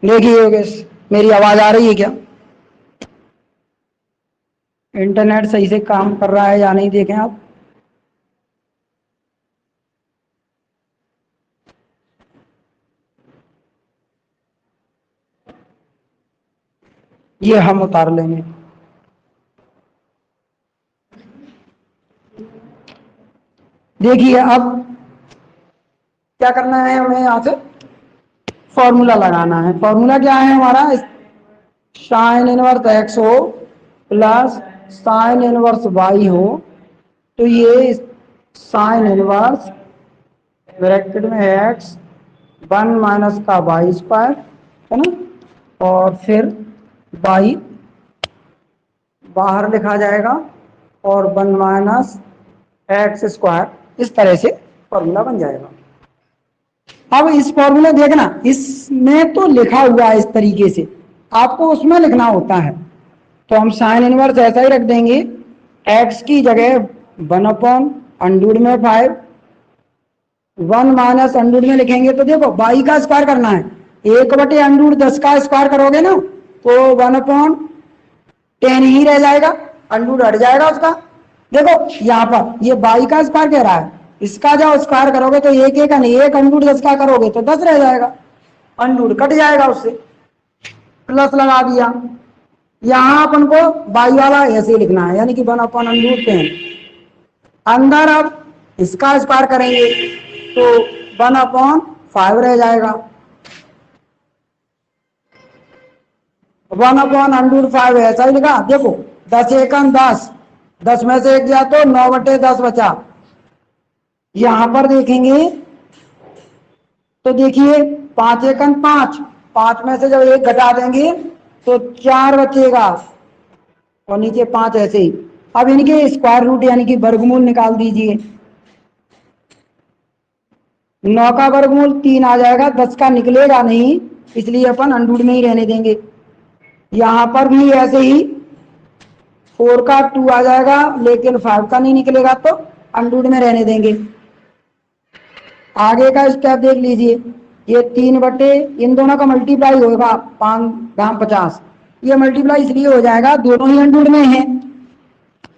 देखिए योगेश, मेरी आवाज आ रही है क्या? इंटरनेट सही से काम कर रहा है या नहीं देखें आप। ये हम उतार लेंगे। देखिए अब क्या करना है, हमें यहाँ से फॉर्मूला लगाना है। फॉर्मूला क्या है हमारा? साइन इनवर्स एक्स हो प्लस साइन इनवर्स वाई हो, तो ये साइन इनवर्स ब्रैकेट में एक्स 1 - का वाई स्क्वायर है ना, और फिर वाई बाहर लिखा जाएगा और 1 - इस तरह से फॉर्मूला बन जाएगा। अब इस फॉर्मूला देखना, इसमें तो लिखा हुआ है इस तरीके से, आपको उसमें लिखना होता है। तो हम साइन इनवर्स ऐसा ही रख देंगे, एक्स की जगह 1/√5, 1 - में लिखेंगे तो देखो बाई का स्क्वायर करना है, 1/√10 का स्क्वायर करोगे ना तो 1/10 ही रह जाएगा, अंडूर हट जाएगा उसका। देखो यहाँ पर ये बाई का स्क्वायर कह रहा है, इसका जब स्क्वायर करोगे तो एक एक नहीं, 1/10 का करोगे तो 10 रह जाएगा, अंडूर कट जाएगा उससे, प्लस लगा दिया। यहां अपन को बाई वाला ऐसे ही लिखना है, यानी कि 1/√10। अंदर अब इसका स्क्वायर करेंगे तो 1/5 रह जाएगा, 1/√5 ऐसा ही लिखा। देखो 10 एकम 10, 10 में से एक गया तो 9/10 बचा। यहां पर देखेंगे तो देखिए 5 एकम 5, 5 में से जब एक घटा देंगे तो 4 बचेगा और नीचे 5 ऐसे ही। अब इनके स्क्वायर रूट यानी कि वर्गमूल निकाल दीजिए। 9 का वर्गमूल 3 आ जाएगा, 10 का निकलेगा नहीं, इसलिए अपन अंडूर में ही रहने देंगे। यहां पर भी ऐसे ही 4 का 2 आ जाएगा, लेकिन 5 का नहीं निकलेगा तो अंडूर में रहने देंगे। आगे का स्टेप देख लीजिए, ये 3 इन दोनों का मल्टीप्लाई होगा 5×50, ये मल्टीप्लाई इसलिए हो जाएगा दोनों ही अंडूर में है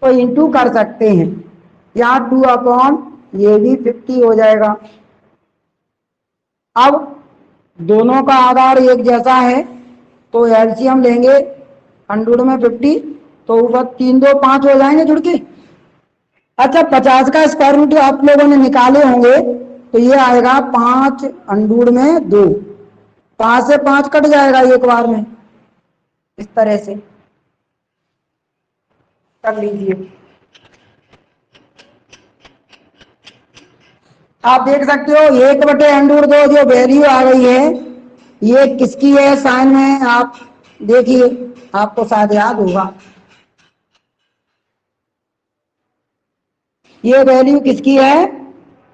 तो इंटू कर सकते हैं। यहाँ 2 ये भी 50 हो जाएगा। अब दोनों का आधार एक जैसा है तो एलसीएम लेंगे, 100 में 50 तो ऊपर 3 2 5 हो जाएंगे जुड़ के। अच्छा 50 का स्क्वायर रूट आप लोगों ने निकाले होंगे तो ये आएगा 5√2, 5 से 5 कट जाएगा एक बार में, इस तरह से कर लीजिए। आप देख सकते हो 1/√2 जो वैल्यू आ गई है ये किसकी है साइन में, आप देखिए आपको शायद याद होगा। ये वैल्यू किसकी है?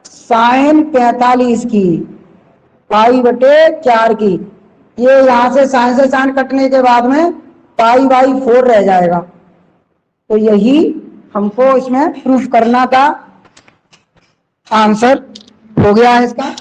साइन 45 की, पाई/4 की। ये यहां से साइन कटने के बाद में पाई/4 रह जाएगा। तो यही हमको इसमें प्रूफ करना था, आंसर हो गया है इसका।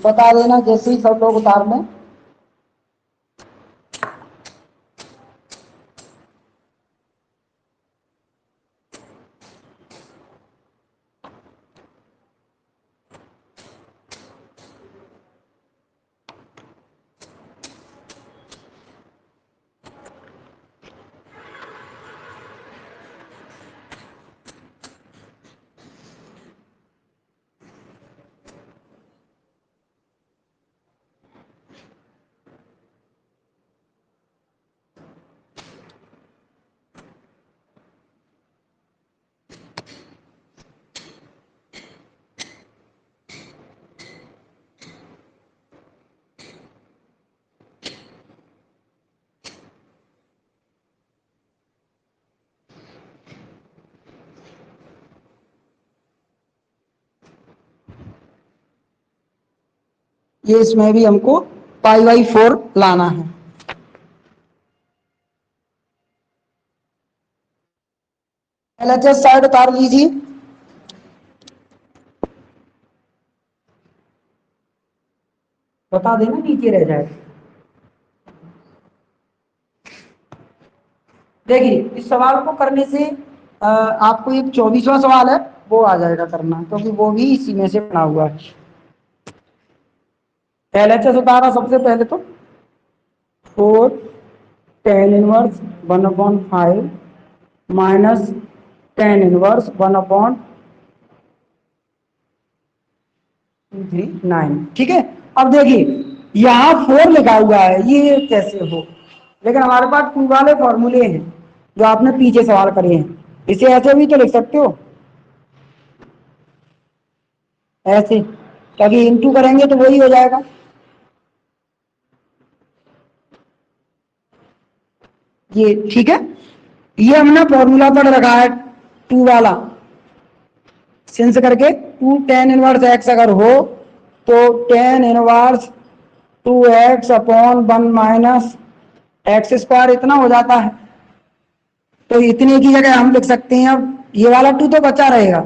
बता देना जैसे ही सब लोग उतार लें। ये इसमें भी हमको पाई बाई 4 लाना है। LHS साइड उतार लीजिए। बता देना नीचे रह जाए। देखिए इस सवाल को करने से आपको एक 24वां सवाल है वो आ जाएगा करना, क्योंकि वो भी इसी में से बना हुआ है। LHS उतारा सबसे पहले तो 4 tan inverse 1/5 minus tan inverse 1/239। ठीक है। अब देखिए यहाँ 4 लिखा हुआ है, ये कैसे हो, लेकिन हमारे पास 2 वाले फॉर्मूले हैं जो आपने पीछे सवाल करे हैं। इसे ऐसे भी तो लिख सकते हो, ऐसे, क्योंकि इंटू करेंगे तो वही हो जाएगा। ये ठीक है। ये हमने फॉर्मूला पढ़ रखा है 2 वाला, सिंस करके 2 tan इनवर्स x अगर हो तो tan inverse 2x upon 1 minus x square इतना हो जाता है। तो इतने की जगह हम लिख सकते हैं, अब ये वाला 2 तो बचा रहेगा,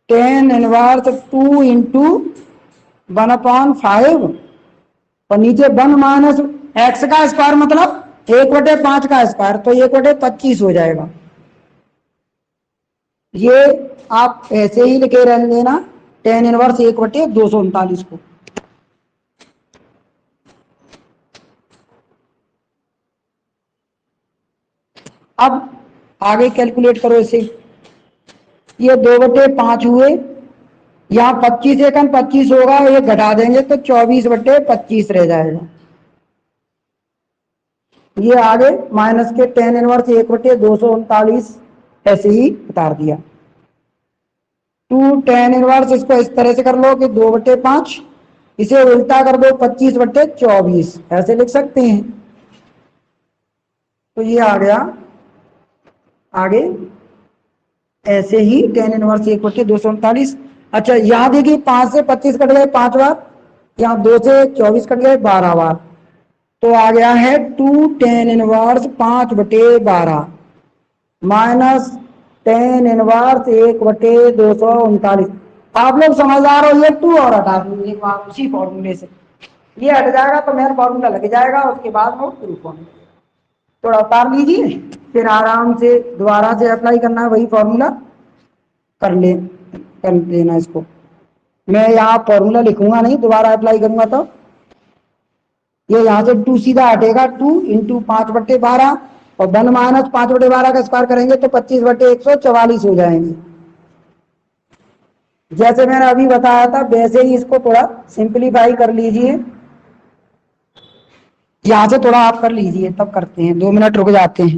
tan इनवर्स 2 इंटू 1/5 और नीचे 1 माइनस एक्स का स्क्वायर मतलब 1/5 का स्क्वायर, तो 1/25 हो जाएगा। ये आप ऐसे ही लिखे रहने देना tan इनवर्स 1/239 को। अब आगे कैलकुलेट करो इसे। ये 2/5 हुए, यहाँ 25 एकम 25 होगा, ये घटा देंगे तो 24/25 रह जाएगा। ये आगे माइनस के tan इनवर्स 1/239 ऐसे ही उतार दिया। 2 tan इनवर्स इसको इस तरह से कर लो कि 2/5, इसे उल्टा कर दो 25/24 ऐसे लिख सकते हैं। तो ये आ गया आगे ऐसे ही tan इनवर्स 1/239। अच्छा यहाँ देखिए 5 से 25 कट गए 5 बार, यहाँ 2 से 24 कट गए 12 बार, तो आ गया है 2 tan inverse 5/12 minus tan inverse 1/239। आप लोग समझदार हो, ये 2 और हटा दूंगी एक बार उसी फॉर्मूले से, ये हट जाएगा तो मेरा फॉर्मूला लग जाएगा, उसके बाद वो प्रूफ फॉर्मूला थोड़ा उतार लीजिए, फिर आराम से दोबारा से अप्लाई करना है वही फॉर्मूला कर लेना इसको। मैं यहाँ फॉर्मूला लिखूंगा नहीं, दोबारा अप्लाई करूंगा तो ये यहाँ से 2 सीधा हटेगा, 2 इंटू 5/12 और 1 माइनस 5/12 का स्क्वायर करेंगे तो 25/144 हो जाएंगे। जैसे मैंने अभी बताया था वैसे ही इसको थोड़ा सिंप्लीफाई कर लीजिए, यहाँ से थोड़ा आप कर लीजिए, तब करते हैं, 2 मिनट रुक जाते हैं।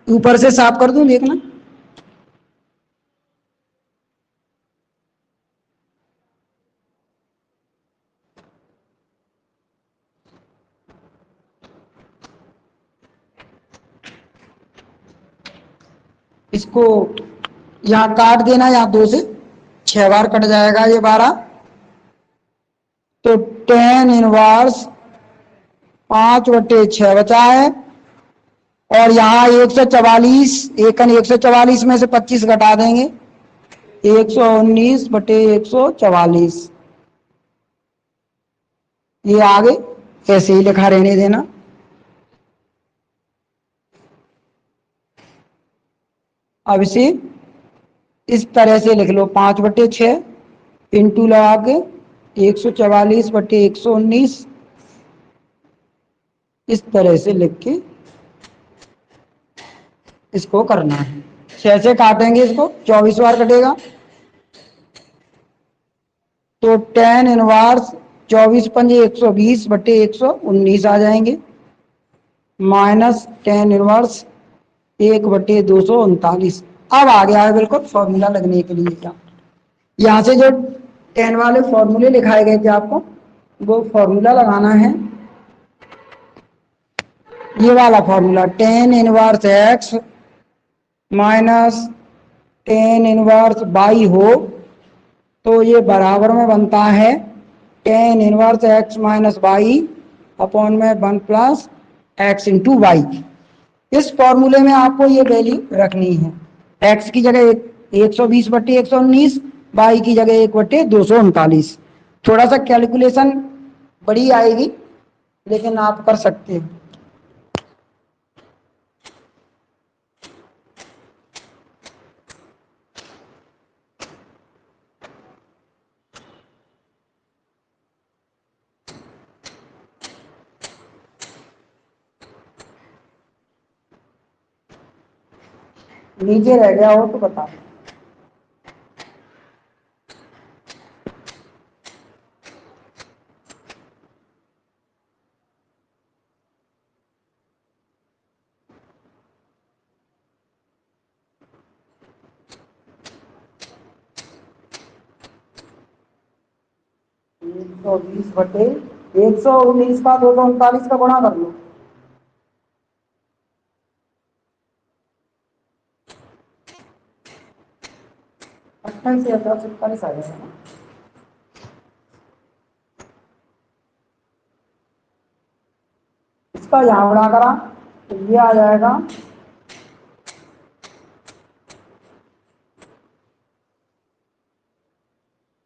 ऊपर से साफ कर दूं, देखना। इसको यहाँ काट देना, यहाँ 2 से 6 बार कट जाएगा ये 12। तो टेन इनवर्स 5/6 बचा है। और यहाँ 144, एकन 144 में से 25 घटा देंगे, 119/144। ये आगे ऐसे ही लिखा रहने देना। अब इसे इस तरह से लिख लो, 5/6 इंटू लगा के 144/119, इस तरह से लिख के इसको करना है। 6 से काटेंगे इसको, 24 बार कटेगा। तो टेन इनवर्स 24×120/119 आ जाएंगे, माइनस टेन इनवर्स 1/239। अब आ गया है बिल्कुल फॉर्मूला लगने के लिए। क्या यहाँ से जो टेन वाले फॉर्मूले लिखाए गए थे आपको, वो फॉर्मूला लगाना है। ये वाला formula, tan inverse x minus tan inverse y हो, तो ये बराबर में बनता है tan inverse x minus y upon में 1 प्लस एक्स इंटू वाई। इस फॉर्मूले में आपको ये वैल्यू रखनी है। एक्स की जगह 120/119, वाई की जगह 1/239। थोड़ा सा कैलकुलेशन बड़ी आएगी, लेकिन आप कर सकते हैं। नीचे रह गया हो तो बता। एक सौ 119 का 239 का गुणा कर लो। 28,47 आ जाएगा ना। इसका यहाँ गुणा करा तो ये आ जाएगा,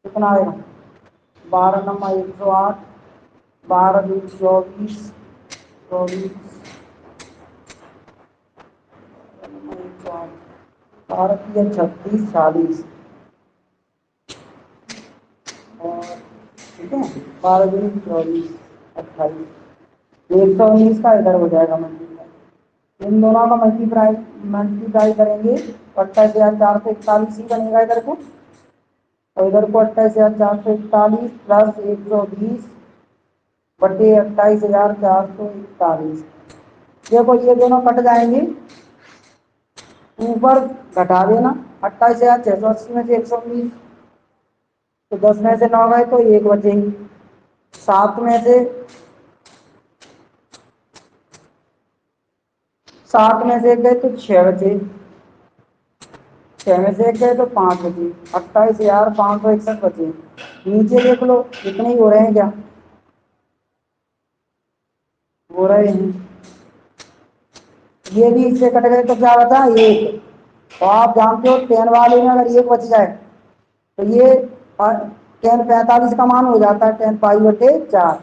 कितना आएगा, 12×108, 12×24, 24, 12×36, 40, और ठीक है 12×24, 28। 119 का इधर हो जाएगा मल्टीप्लाई, इन दोनों का मल्टीप्लाई मल्टीप्लाई करेंगे, 28,441 ही बनेगा इधर को, और इधर को 28,441 प्लस 120/28,441। देखो ये दोनों कट जाएंगे, ऊपर घटा देना, 28,680 में से 119, तो 10 में से 9 गए तो 1 बचेंगे, 7 में से 1 गए तो 6 बचे, 6 में से 1 गए तो 5 बचे, 28,561 बचे। नीचे देख लो इतने ही हो रहे हैं क्या, हो रहे हैं। ये भी इससे कट गए तो क्या बचा, 1। तो आप जानते हो 10 वाले में अगर 1 बच जाए तो ये 10 45 का मान हो जाता है 10π/4।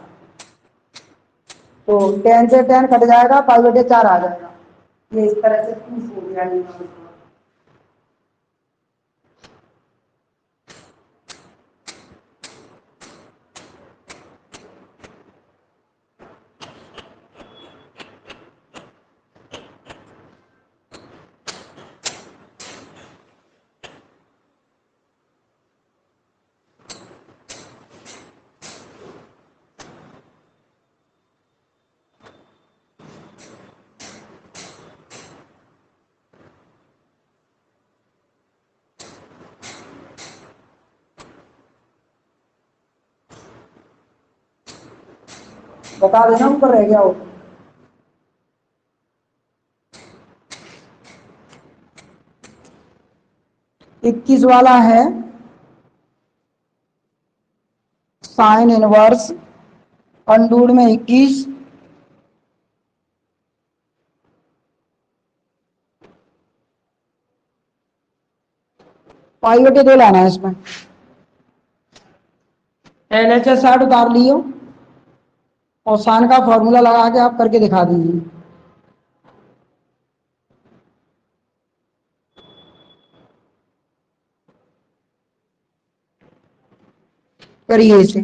तो 10 से 10 कट जाएगा, π/4 आ जाएगा। ये इस तरह से प्रूफ हो गया। बता देना ऊपर रह गया हो। इक्कीस वाला है साइन इनवर्स अंडूर में 21 पाई बटे 2 लाना है इसमें। LHS 60 उतार लियो और साइन का फॉर्मूला लगा के आप करके दिखा दीजिए। करिए इसे।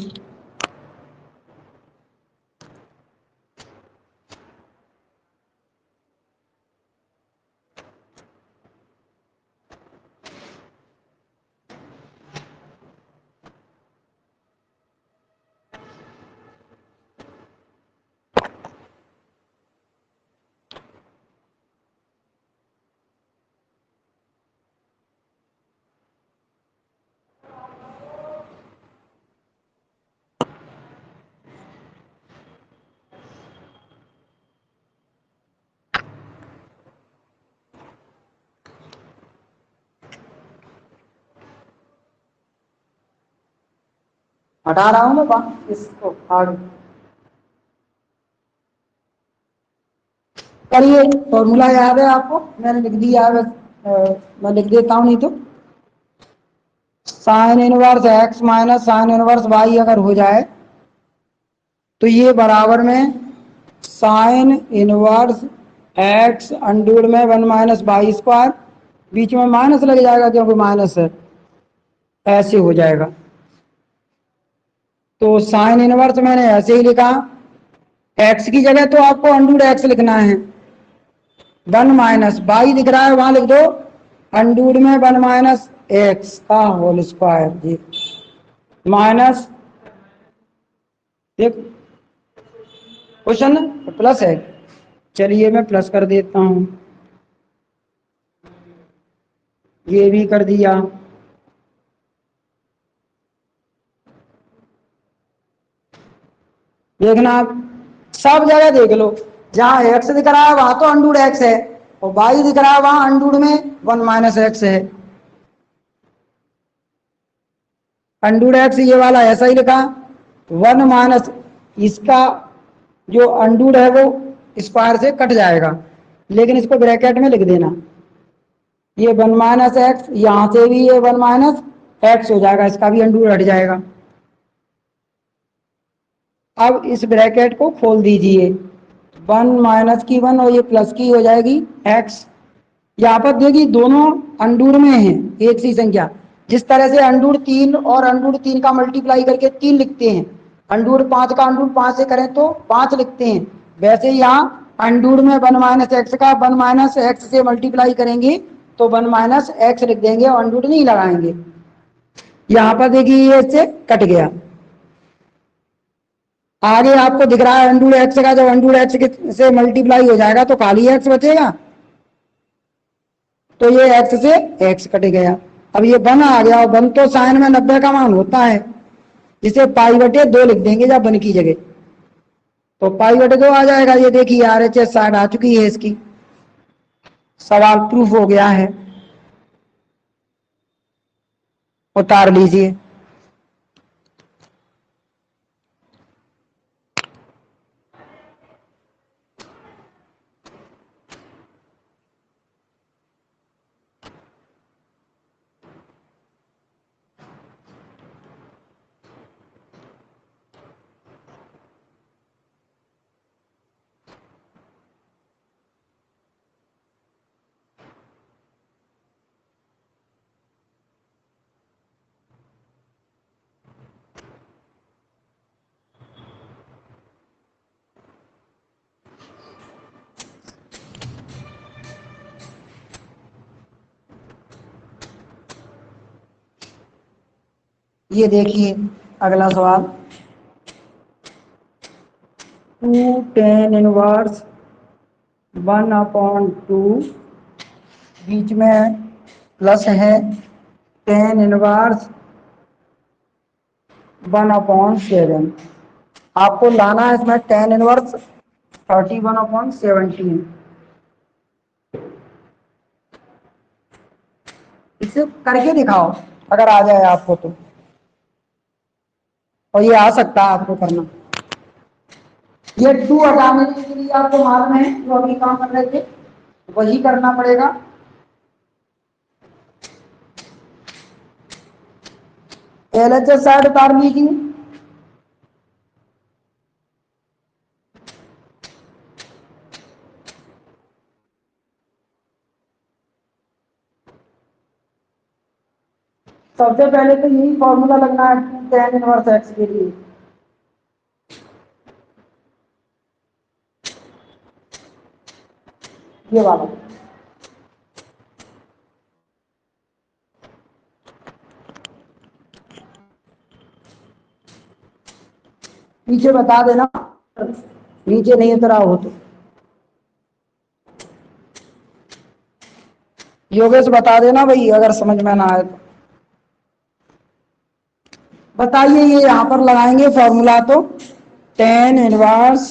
हटा रहा हूं मैं इसको आगे। करिए, फॉर्मूला याद है आपको? मैंने लिख दिया है, मैं लिख देता हूं नहीं तो। Sine inverse x minus sine inverse y अगर हो जाए तो ये बराबर में साइन इनवर्स एक्स अंडूर में 1 माइनस वाई स्क्वायर, बीच में माइनस लग जाएगा क्योंकि माइनस है, ऐसे हो जाएगा। तो साइन इनवर्स मैंने ऐसे ही लिखा, एक्स की जगह तो आपको अंडूर एक्स लिखना है, 1 माइनस वाई दिख रहा है वहां लिख दो अंडूर में 1 माइनस एक्स का होल स्क्वायर जी, माइनस देख क्वेश्चन प्लस है। चलिए मैं प्लस कर देता हूं, ये भी कर दिया। देखना आप सब जगह देख लो, जहां एक्स दिख रहा है वहां तो अंडूर एक्स है और वाई दिख रहा है वहां अंडूर में 1 माइनस एक्स है। अंडूर एक्स ये वाला ऐसा ही लिखा, 1 माइनस इसका जो अंडूर है वो स्क्वायर से कट जाएगा, लेकिन इसको ब्रैकेट में लिख देना, ये 1 माइनस एक्स, यहां से भी ये 1 माइनस एक्स हो जाएगा, इसका भी अंडूर हट जाएगा। अब इस ब्रैकेट को खोल दीजिए, 1 माइनस की 1 और ये प्लस की हो जाएगी एक्स। यहाँ पर देखिए दोनों अंडूर में है एक सी संख्या, जिस तरह से अंडूर 3 और अंडूर 3 का मल्टीप्लाई करके 3 लिखते हैं, अंडूर 5 का अंडूर 5 से करें तो 5 लिखते हैं, वैसे यहाँ अंडूर में 1 माइनस एक्स का 1 माइनस एक्स से मल्टीप्लाई करेंगे तो 1 माइनस एक्स लिख देंगे और अंडूर नहीं लगाएंगे। यहाँ पर देखिए ये इससे कट गया। आगे आपको दिख रहा है अंडूर एक्स का, जब अंडूर एक्स से मल्टीप्लाई हो जाएगा तो खाली एक्स बचेगा, तो ये एक्स से एक्स कट गया। अब ये 1 आ गया, और 1 तो साइन में 90 का मान होता है, इसे पाई बटे 2 लिख देंगे जब 1 की जगह, तो पाई बटे 2 आ जाएगा। ये देखिए RHS 60 आ चुकी है इसकी, सवाल प्रूफ हो गया है, उतार लीजिए। ये देखिए अगला सवाल, 2 tan इनवर्स 1/2, बीच में प्लस है, tan इनवर्स 1/7। आपको लाना है इसमें टेन इनवर्स 31/17। इसे करके दिखाओ अगर आ जाए आपको तो, और ये आ सकता है आपको करना। ये टू हटाने के लिए आपको मालूम है जो अभी काम कर रहे थे वही करना पड़ेगा। LHS साइड उतार लीजिए। सबसे पहले तो यही फॉर्मूला लगना है टेन इनवर्स एक्स के लिए। ये वाला नीचे बता देना, नीचे नहीं उतरा हो तो। योगेश बता देना भाई अगर समझ में ना आए तो। बताइए ये यहां पर लगाएंगे फॉर्मूला तो टेन इनवर्स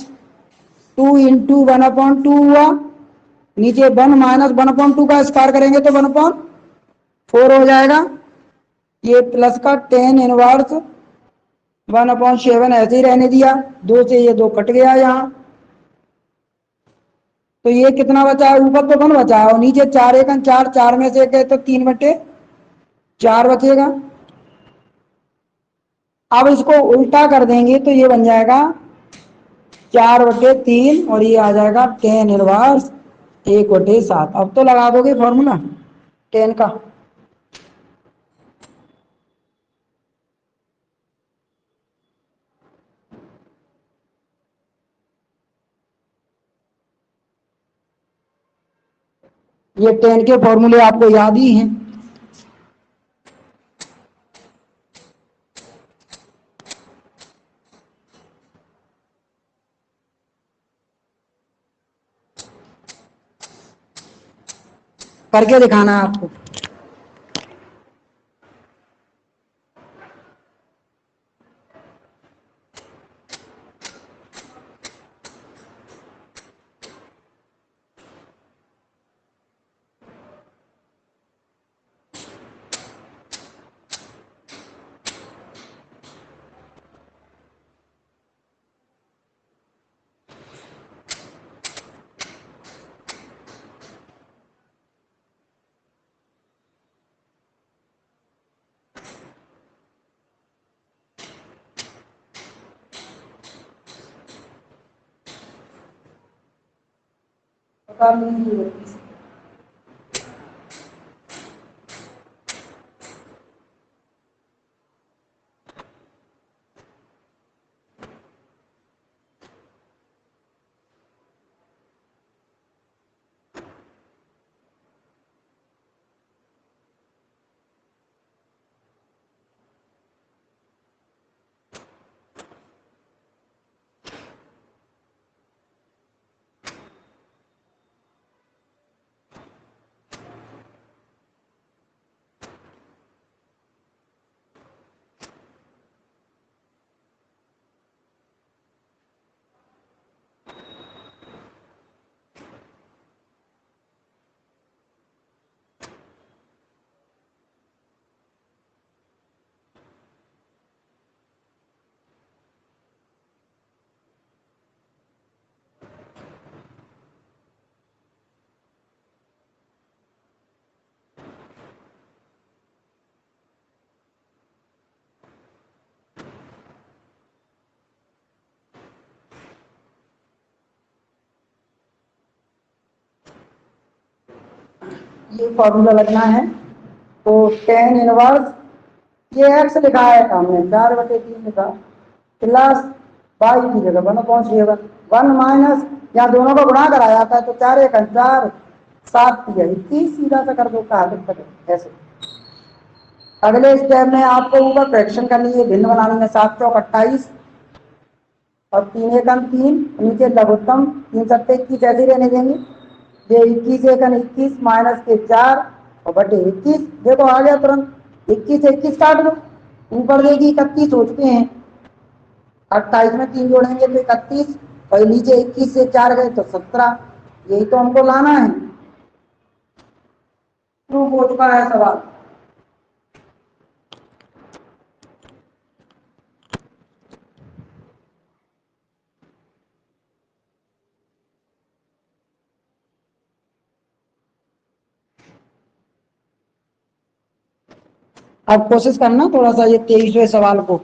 2 × 1/2 हुआ, नीचे 1 - 1/2 का स्क्वायर करेंगे तो 1/4 हो जाएगा। ये प्लस का टेन इनवर्स 1/7 ऐसे ही रहने दिया, 2 से ये 2 कट गया यहाँ, तो ये कितना बचा है, ऊपर तो 1 बचा है और नीचे 4 × 4, 4 में से गए तो 3/4 बचेगा। अब इसको उल्टा कर देंगे तो ये बन जाएगा 4/3 और ये आ जाएगा टेन इनवर्स 1/7। अब तो लगा दोगे फॉर्मूला टेन का। ये टेन के फॉर्मूले आपको याद ही हैं। करके दिखाना है आपको। बता लीजिए। ये फॉर्मूला लगना है तो टेन इनवर्स, ये एक्स लिखा है हमने 4/3 लिखा, प्लस वाई की जगह 1/7, 1 माइनस यहाँ दोनों को गुणा करा जाता है तो 4 × 4 7 है 21, सीधा सा कर दो, कहा दिक्कत है ऐसे। अगले स्टेप में आपको ऊपर फ्रैक्शन करनी है, भिन्न बनानी है, 7 × 28 और 3 × 3, नीचे लघुत्तम 3 × 7 21 ऐसे रहने देंगे। ये 21 × 21 माइनस के 4 और बटे 21, देखो आ गया तुरंत, 21 से 21 काट दो, ऊपर देगी 31 सोचते हैं, 28 में 3 जोड़ेंगे तो 31, और नीचे 21 से 4 गए तो 17। यही तो हमको लाना है। प्रूफ हो चुका है सवाल। अब कोशिश करना थोड़ा सा ये 23वें सवाल को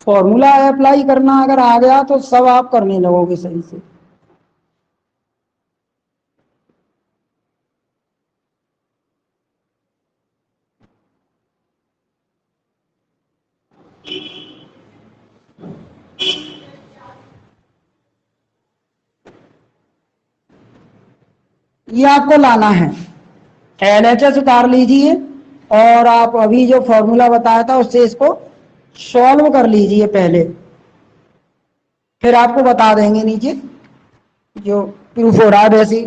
फॉर्मूला अप्लाई करना, अगर आ गया तो सब आप करने लगोगे सही से। ये आपको लाना है, LHS उतार लीजिए और आप अभी जो फॉर्मूला बताया था उससे इसको सॉल्व कर लीजिए पहले, फिर आपको बता देंगे नीचे जो प्रूफ हो रहा है वैसे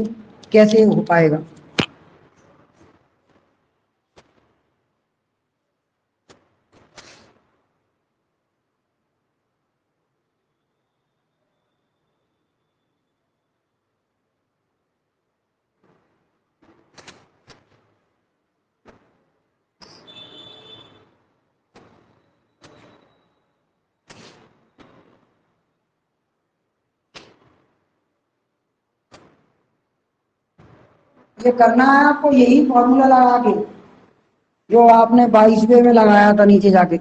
कैसे हो पाएगा। ये करना है आपको यही फॉर्मूला लगा के जो आपने 22वें में लगाया था नीचे जाके।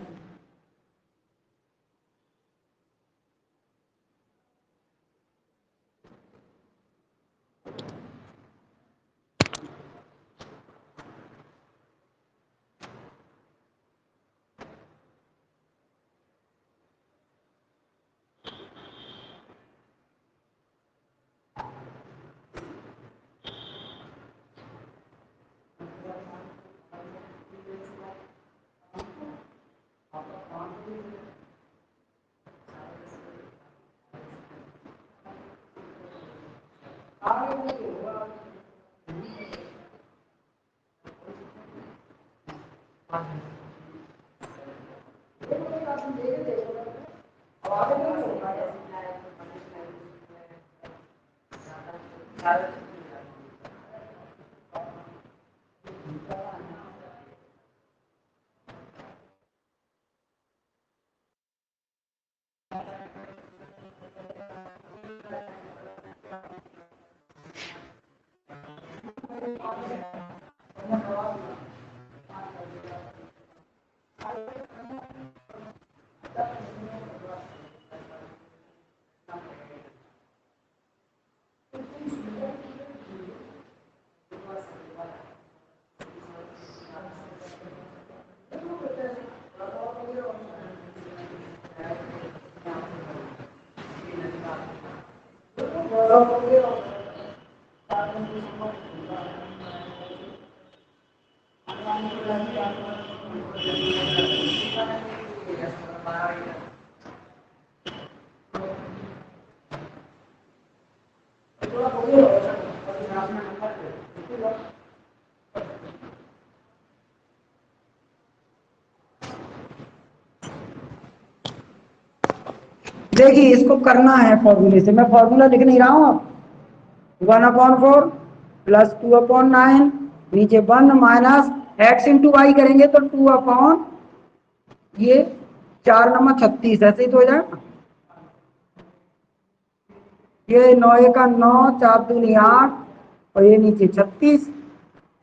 देखिए इसको करना है फॉर्मूले से, मैं फॉर्मूला लिख नहीं रहा हूं। अब 1/4 प्लस 2/9 नीचे 1 माइनस एक्स इंटू वाई करेंगे तो 2 ये 4 नंबर 36, ऐसे ही तो हो जाएगा। ये 9 का 9, 4 दूनी 8 और ये नीचे 36,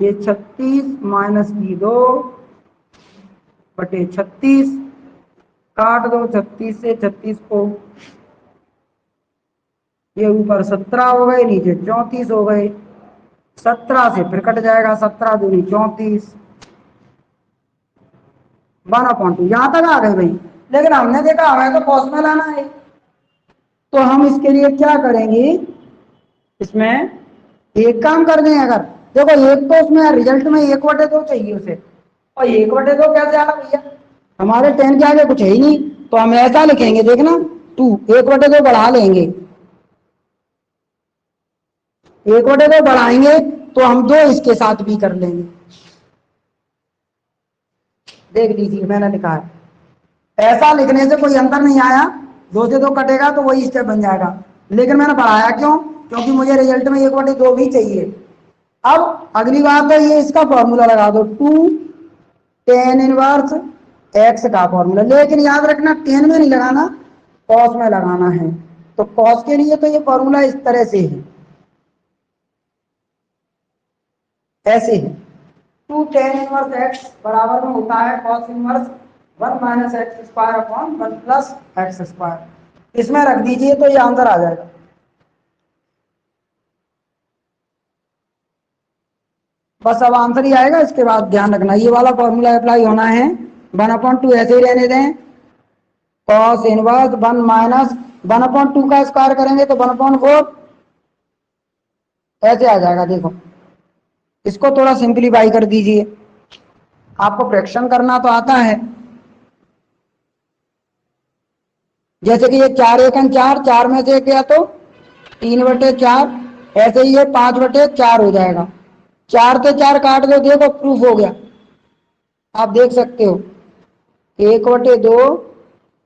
ये 36 माइनस की 2 बटे 36, काट दो 36 से 36 को, ये ऊपर 17 हो गए नीचे 34 हो गए, 17 से फिर कट जाएगा, 17 दूनी 34, 1/2 यहां तक आ गए भाई। लेकिन हमने देखा हमें तो कॉस में लाना है, तो हम इसके लिए क्या करेंगे, इसमें एक काम कर दें। अगर देखो एक तो उसमें रिजल्ट में 1/2 चाहिए उसे, और 1/2 कैसे आया भैया, हमारे 10 के आगे कुछ है ही नहीं, तो हम ऐसा लिखेंगे देखना 2 1/2 बढ़ा लेंगे, 1/2 बढ़ाएंगे तो हम 2 इसके साथ भी कर लेंगे। देख लीजिए मैंने लिखा है, ऐसा लिखने से कोई अंतर नहीं आया, 2 से 2 कटेगा तो वही स्टेप बन जाएगा, लेकिन मैंने बढ़ाया क्यों? क्योंकि मुझे रिजल्ट में 1/2 भी चाहिए। अब अगली बात है, ये इसका फॉर्मूला लगा दो, 2 tan इनवर्स x का फॉर्मूला, लेकिन याद रखना tan में नहीं लगाना, cos में लगाना है। तो cos के लिए तो ये फॉर्मूला इस तरह से है, ऐसे है, 2 tan इनवर्स x बराबर में होता है cos inverse 1 minus x square upon 1 plus x square. इसमें रख दीजिए तो ये आंसर आ जाएगा। बस अब आंसर ही आएगा, इसके बाद ध्यान रखना ये वाला फॉर्मूला अप्लाई होना है। 1/2 ऐसे ही रहने दें, cos इनवर्स 1 माइनस 1/2 का स्क्वायर करेंगे तो 1/4 ऐसे आ जाएगा। देखो इसको थोड़ा सिंप्लीफाई कर दीजिए, आपको फ्रैक्शन करना तो आता है। जैसे कि ये 4 एकम 4, 4 में से गया तो 3/4, ऐसे ही ये 5/4 हो जाएगा। 4 से 4 काट दो, देखो प्रूफ हो गया, आप देख सकते हो। 1/2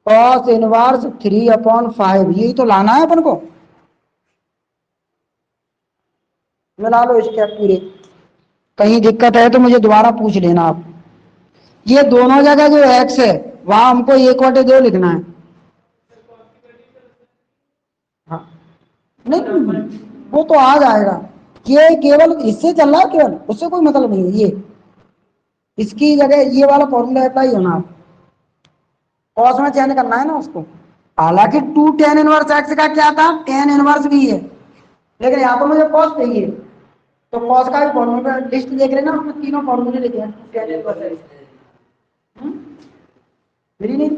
cos इनवर्स 3/5, यही तो लाना है अपन को। मिला लो स्टेप पूरे, कहीं दिक्कत है तो मुझे दोबारा पूछ लेना आप। ये दोनों जगह जो x है वहां हमको 1/2 लिखना है। हाँ नहीं, वो तो आ जाएगा, ये केवल इससे चल रहा है, केवल उससे कोई मतलब नहीं है। ये इसकी जगह ये वाला फॉर्मूला अप्लाई होना, आप कॉस में चेंज करना है ना उसको। हालांकि 2 tan इनवर्स x का क्या था, tan इनवर्स भी है, लेकिन यहाँ पर मुझे कॉस चाहिए, तो कॉस का भी फॉर्मूला लिस्ट देख रहे ना, उसमें तीनों फॉर्मूले लिखे हैं tan इनवर्स x। मिली नहीं,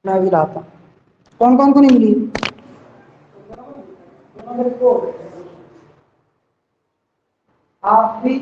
मैं भी लाता, कौन कौन को नहीं मिली? आप भी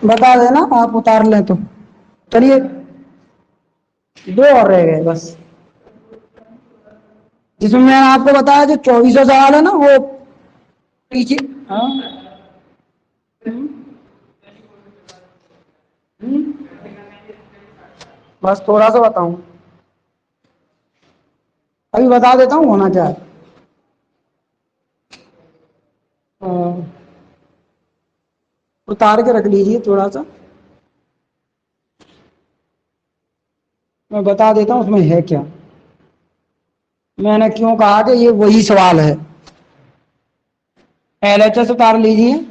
बता देना, आप उतार लें तो। चलिए 2 और रह गए बस, जिसमें मैंने आपको बताया जो 24वां सवाल है ना, वो पीछे। हाँ बस थोड़ा सा बताऊं, अभी बता देता हूँ होना क्या है। उतार के रख लीजिए थोड़ा सा, मैं बता देता हूँ उसमें है क्या। मैंने क्यों कहा कि ये वही सवाल है। LHS उतार लीजिए,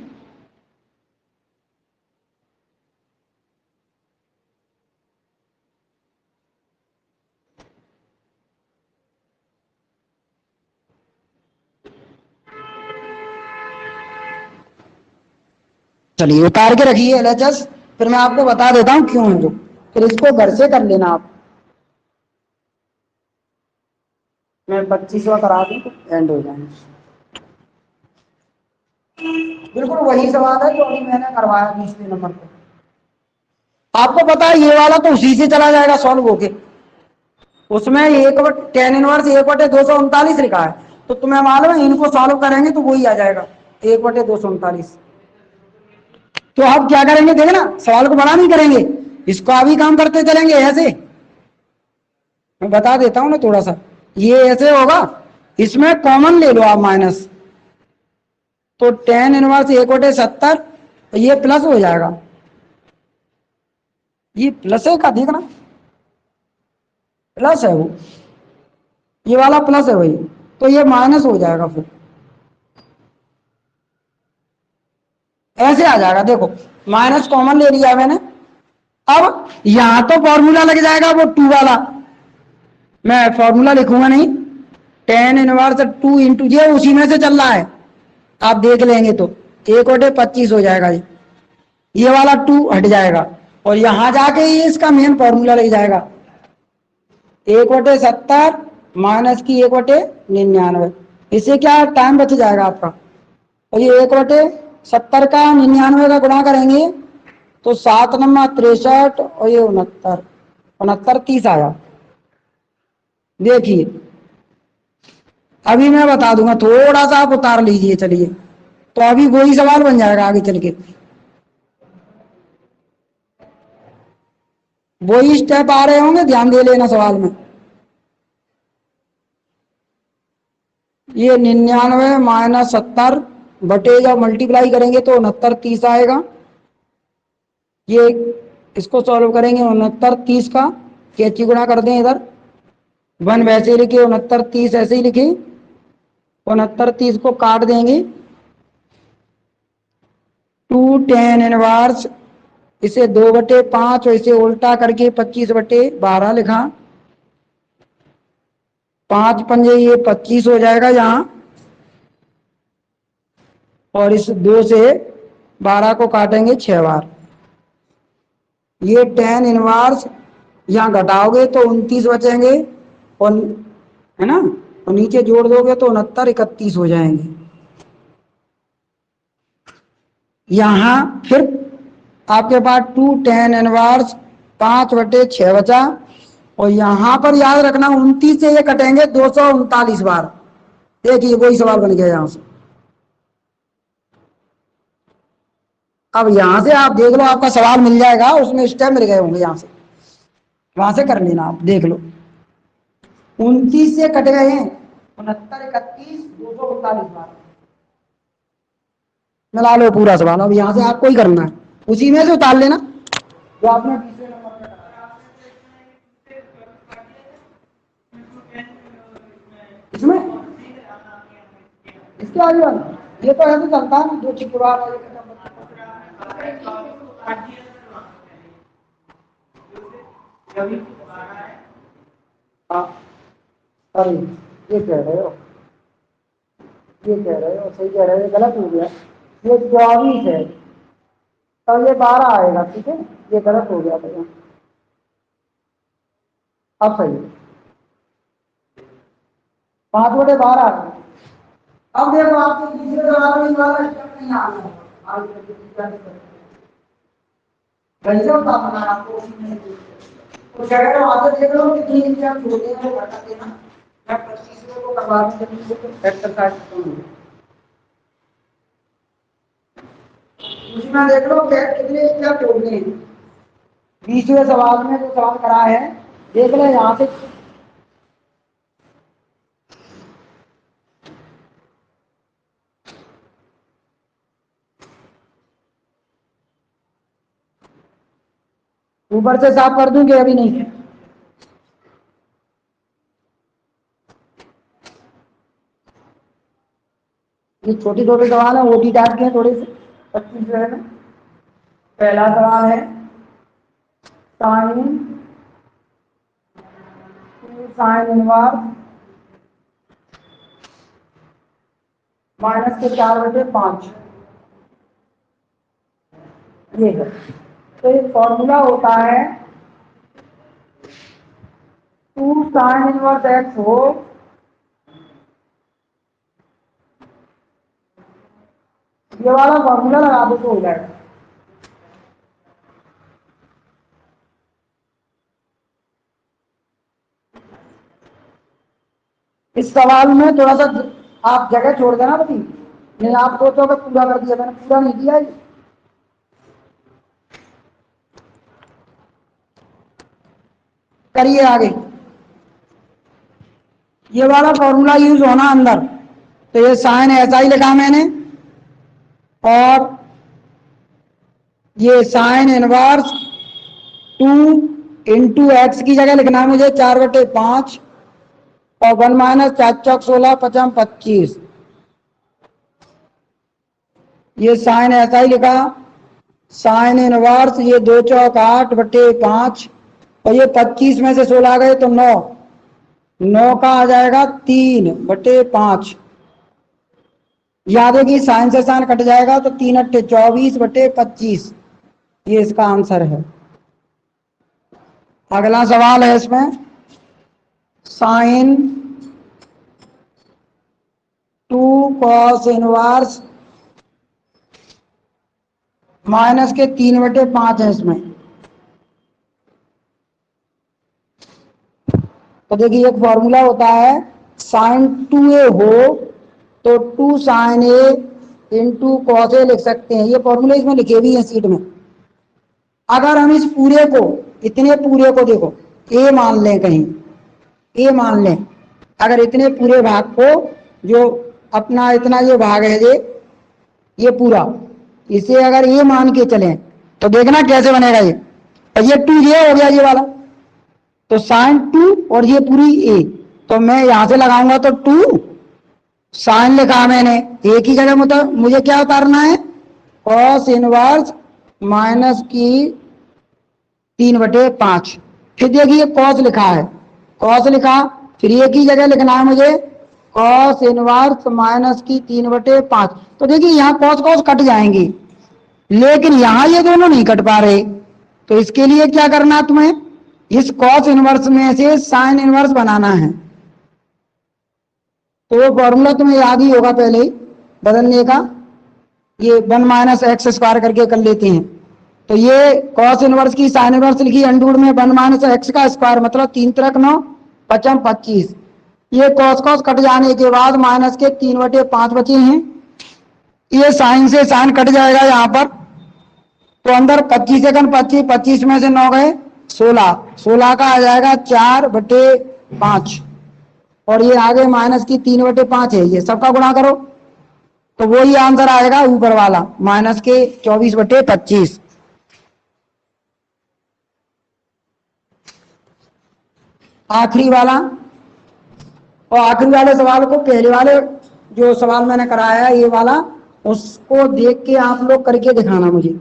चलिए उतार के रखिए LHS, फिर मैं आपको बता देता हूँ क्यों है, तो फिर इसको घर से कर लेना आप। मैं 25वां करा दूं तो एंड हो जाएंगे। बिल्कुल वही सवाल है जो अभी मैंने करवाया 20वें नंबर पे। आपको पता है ये वाला तो उसी से चला जाएगा सॉल्व होके, उसमें tan इनवर्स 1/239 लिखा है, तो तुम्हें मालूम है इनको सॉल्व करेंगे तो वही आ जाएगा 1/239। तो आप क्या करेंगे, देखना सवाल को बड़ा नहीं करेंगे, इसको अभी काम करते चलेंगे ऐसे। मैं बता देता हूं ना थोड़ा सा, ये ऐसे होगा, इसमें कॉमन ले लो आप माइनस, तो tan इनवर्स 1/70, ये प्लस हो जाएगा, ये प्लस है का देखना, प्लस है वो, ये वाला प्लस है वही, तो ये माइनस हो जाएगा फिर। ऐसे आ जाएगा। देखो माइनस कॉमन ले लिया मैंने। अब यहां तो फॉर्मूला लग जाएगा वो टू वाला, मैं फॉर्मूला लिखूंगा नहीं। टेन इनवर्स टू इंटू, ये उसी में से चल रहा है, आप देख लेंगे तो 1/25 हो जाएगा। ये वाला टू हट जाएगा और यहां जाके ये इसका मेन फॉर्मूला लग जाएगा। 1/70 माइनस की 1/99, इससे क्या टाइम बच जाएगा आपका। और ये 1/70 का 99 का गुणा करेंगे तो 7 नंबर 63 और ये 69, 69 30 आया। देखिए अभी मैं बता दूंगा, थोड़ा सा आप उतार लीजिए। चलिए तो अभी वही सवाल बन जाएगा आगे चल के, वही स्टेप आ रहे होंगे, ध्यान दे लेना सवाल में। ये 99 माइनस 70 बटे जब मल्टीप्लाई करेंगे तो 69 30 आएगा। ये इसको सॉल्व करेंगे 69 30 का, कैची गुणा कर दें इधर, 1 वैसे ही लिखे, 69 30 ऐसे ही लिखे, 69 30 को काट देंगे। 2 10 इनवर्स, इसे 2/5 और इसे उल्टा करके 25/12 लिखा। 5 पंजे ये 25 हो जाएगा यहाँ, और इस 2 से 12 को काटेंगे 6 बार। ये 10 इनवर्स यहाँ घटाओगे तो 29 बचेंगे, और है ना, और नीचे जोड़ दोगे तो 69 31 हो जाएंगे। यहां फिर आपके पास 2 10 इनवर्स 5/6 बचा, और यहां पर याद रखना 29 से ये कटेंगे 239 बार। देखिए वही सवाल बन गया यहां से। अब यहां से आप देख लो, आपका सवाल मिल जाएगा, उसमें स्टेप मिल गए होंगे, यहां से वहां से कर लेना, आप देख लो। 29 से कट गए हैं 69 31 239 बार। मिला लो पूरा सवाल। अब यहां से आपको ही करना है, उसी में से उतार लेना जो आपने तीसरे नंबर में करा। इसमें इसके आगे वाला ये तो ऐसे चलता है, जो शुक्रवार वाले का हाँ, अरे ये कह रहे हो, ये कह रहे हो, सही कह रहे हो, गलत हो गया। ये 24 है, तब ये 12 आएगा, ठीक है, ये गलत हो गया था यहाँ। अब सही है, 5/12। अब देखो आपके तीसरे सवाल में वाला स्टेप नहीं आ रहा है, गजब का बना आपको उसी में से। तो क्या करो, आगे देख लो कितनी स्टेप छोड़े हैं वो घटा देना। मैं 25 को करवा दूं जल्दी से, एक्सरसाइज करूंगा उसमें। देख लो कितने स्टेप छोड़ने हैं 20वें सवाल में, जो सवाल करा है देख लो यहाँ से। ऊपर से साफ कर दूं कि अभी नहीं है? ये छोटे छोटे सवाल है, ओटी टाइप के हैं थोड़े से, 25 जो है ना। पहला सवाल है साइन साइन इनवर्स माइनस के 4/5, ये है। तो ये फॉर्मूला होता है 2 साइन इनवर्स एक्स हो ये वाला फॉर्मूला लगा दो तो हो जाएगा। इस सवाल में थोड़ा सा आप जगह छोड़ देना बती, नहीं आप सोचो कि पूरा कर दिया, मैंने पूरा नहीं किया। करिए आगे, ये वाला फॉर्मूला यूज होना अंदर, तो ये साइन ऐसा ही लिखा मैंने, और ये साइन इनवर्स 2 इंटू एक्स की जगह लिखना है मुझे 4/5, और 1 - 4 × 16 = 25। ये साइन ऐसा ही लिखा, साइन इनवर्स, ये 2 चौक 8/5, और ये 25 में से 16 गए तो 9, 9 का आ जाएगा 3/5। याद है कि साइन से साइन कट जाएगा तो 3 × 24/25, ये इसका आंसर है। अगला सवाल है इसमें, साइन 2 cos इनवर्स माइनस के 3/5 है इसमें। तो देखिए एक फॉर्मूला होता है, साइन 2a हो तो 2 sign A into cos A लिख सकते हैं। ये फॉर्मूला इसमें लिखे भी है सीट में। अगर हम इस पूरे को, इतने पूरे को देखो ए मान लें, कहीं ए मान लें, अगर इतने पूरे भाग को, जो अपना इतना ये भाग है, ये पूरा, इसे अगर ये मान के चलें तो देखना कैसे बनेगा ये। और ये 2 ये हो गया ये वाला, तो साइन 2 और ये पूरी ए, तो मैं यहां से लगाऊंगा तो 2 साइन लिखा मैंने, एक ही जगह मतलब मुझे क्या उतारना है, कॉस इनवर्स माइनस की 3/5। फिर देखिए कॉस लिखा है, कॉस लिखा, फिर एक ही जगह लिखना है मुझे, कॉस इनवर्स माइनस की 3/5। तो देखिए यहाँ कॉस कॉस कट जाएंगे, लेकिन यहां ये दोनों नहीं कट पा रहे। तो इसके लिए क्या करना है तुम्हें, इस कॉस इनवर्स में से साइन इनवर्स बनाना है। तो वो फॉर्मूला तुम्हें याद ही होगा पहले ही बदलने का, ये 1 - x² करके कर लेते हैं। तो ये कॉस इनवर्स की साइन इनवर्स लिखी अंडूर में 1 - x² मतलब 3×3 = 9, 5×25। ये कॉस कॉस कट जाने के बाद माइनस के 3/5 बचे हैं। ये साइन से साइन कट जाएगा यहाँ पर, तो अंदर 25 सेकंड 25, 25 में से 9 गए 16, 16 का आ जाएगा 4/5, और ये आगे माइनस की 3/5 है, ये सबका गुणा करो तो वही आंसर आएगा ऊपर वाला, माइनस के 24/25। आखिरी वाला, और आखिरी वाले सवाल को पहले वाले जो सवाल मैंने कराया है ये वाला, उसको देख के आप लोग करके दिखाना मुझे।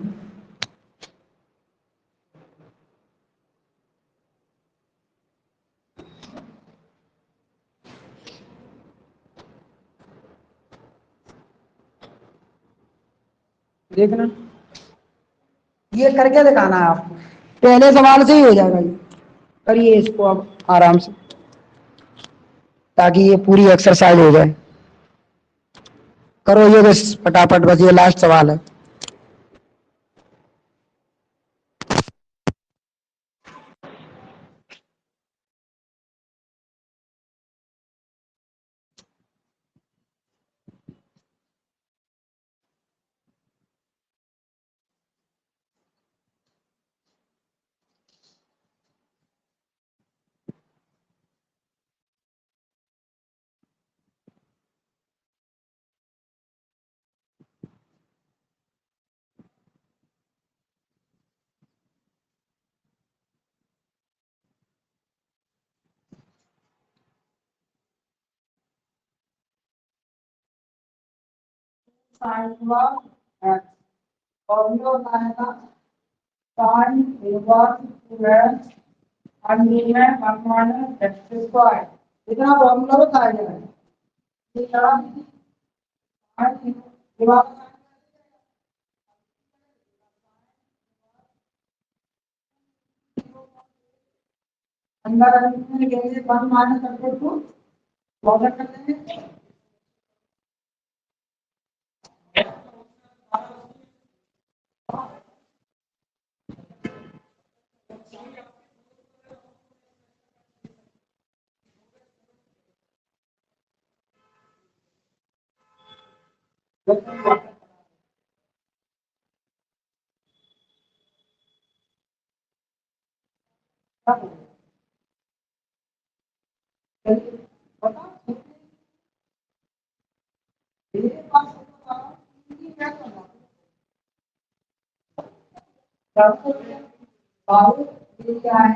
देखना, ये करके दिखाना है आपको, पहले सवाल से ही हो जाएगा ये। करिए इसको अब आराम से, ताकि ये पूरी एक्सरसाइज हो जाए। करो ये बस फटाफट, बस ये लास्ट सवाल है। साइन इनवर्स एक्स, फॉर्मूला बताया था, साइन इनवर्स 2x अंडर में 1 - x², इतना फॉर्मूला बताया गया है। ये क्या साइन इनवर्स अंदर में कहेंगे 1 - x² लॉग कर देंगे, क्या है,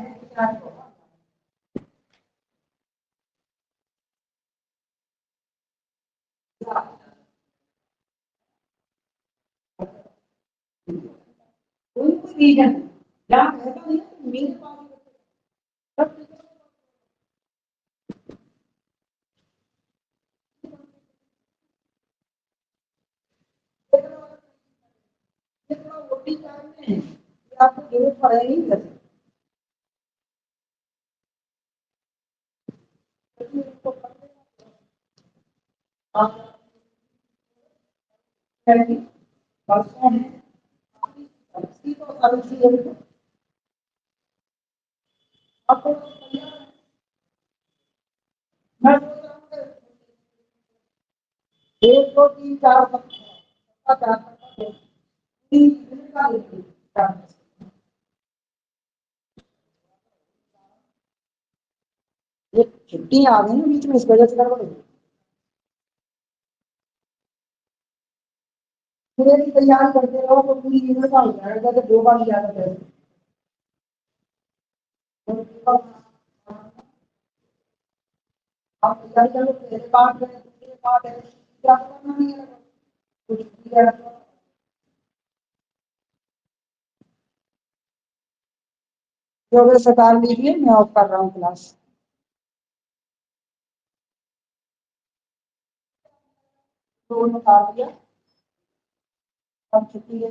कोई रीजन जहाँ ऐसा नहीं है कि मेरे पास सब वोटिंग कार्ड में है कि आपको जरूरत पड़ेगी नहीं परसों है तो सारी चीजें आपको मैं सोच रहा हूँ कि एक दो तीन चार सप्ताह चार सप्ताह तीन दिन का लेते हैं ये छुट्टी आ गई ना बीच में इस वजह से गड़बड़ हुई पूरे की तैयारी करते रहो तो पूरी यूनिट का हो जाएगा तो दो बार लिया था आप तैयारी करो पहले पार्ट है दूसरे पार्ट है क्या करना नहीं है कुछ किया जो भी सतार लीजिए मैं ऑफ कर रहा हूँ क्लास तो बता दिया अब छुट्टी है